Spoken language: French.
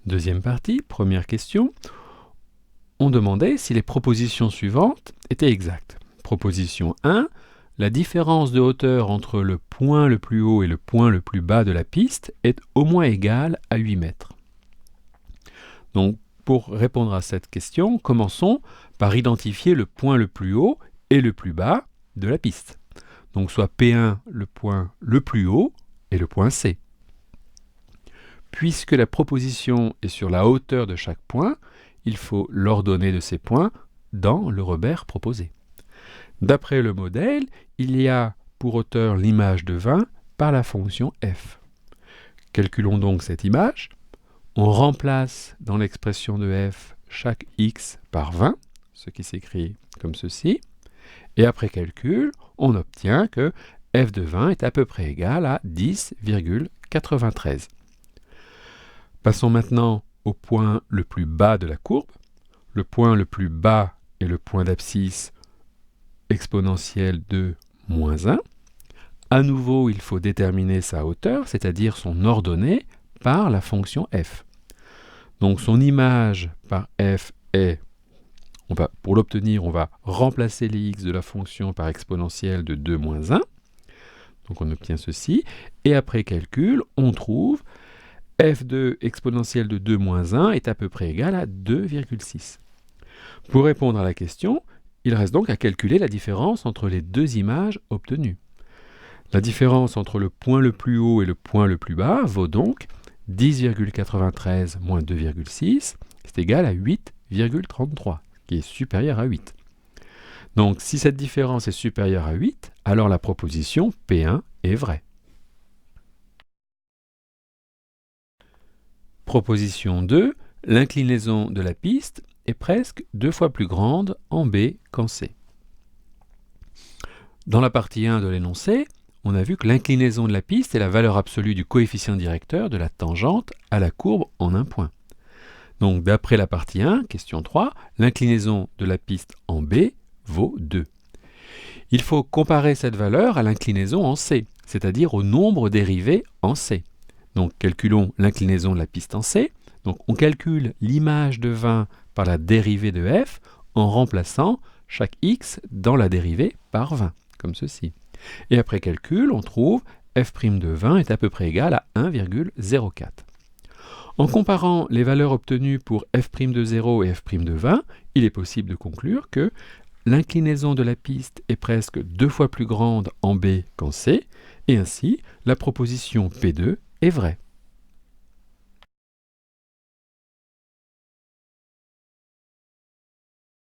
Deuxième partie, première question. On demandait si les propositions suivantes étaient exactes. Proposition 1, la différence de hauteur entre le point le plus haut et le point le plus bas de la piste est au moins égale à 8 mètres. Donc, pour répondre à cette question, commençons par identifier le point le plus haut et le plus bas de la piste. Donc, soit P1, le point le plus haut, et le point C. Puisque la proposition est sur la hauteur de chaque point, il faut l'ordonnée de ces points dans le repère proposé. D'après le modèle, il y a pour hauteur l'image de 20 par la fonction f. Calculons donc cette image. On remplace dans l'expression de f chaque x par 20, ce qui s'écrit comme ceci. Et après calcul, on obtient que f de 20 est à peu près égal à 10,93. Passons maintenant au point le plus bas de la courbe. Le point le plus bas est le point d'abscisse exponentielle de moins 1. À nouveau, il faut déterminer sa hauteur, c'est-à-dire son ordonnée, par la fonction f. Donc son image par f est, pour l'obtenir, on va remplacer les x de la fonction par exponentielle de 2 moins 1. Donc on obtient ceci. Et après calcul, on trouve f de exponentielle de 2 moins 1 est à peu près égal à 2,6. Pour répondre à la question, il reste donc à calculer la différence entre les deux images obtenues. La différence entre le point le plus haut et le point le plus bas vaut donc 10,93 moins 2,6, c'est égal à 8,33, qui est supérieur à 8. Donc si cette différence est supérieure à 8, alors la proposition P1 est vraie. Proposition 2, l'inclinaison de la piste est presque 2 fois plus grande en B qu'en C. Dans la partie 1 de l'énoncé, on a vu que l'inclinaison de la piste est la valeur absolue du coefficient directeur de la tangente à la courbe en un point. Donc d'après la partie 1, question 3, l'inclinaison de la piste en B vaut 2. Il faut comparer cette valeur à l'inclinaison en C, c'est-à-dire au nombre dérivé en C. Donc calculons l'inclinaison de la piste en C. Donc on calcule l'image de 20 par la dérivée de f en remplaçant chaque x dans la dérivée par 20, comme ceci. Et après calcul, on trouve f' de 20 est à peu près égal à 1,04. En comparant les valeurs obtenues pour f' de 0 et f' de 20, il est possible de conclure que l'inclinaison de la piste est presque 2 fois plus grande en B qu'en C, et ainsi la proposition P2 est vraie.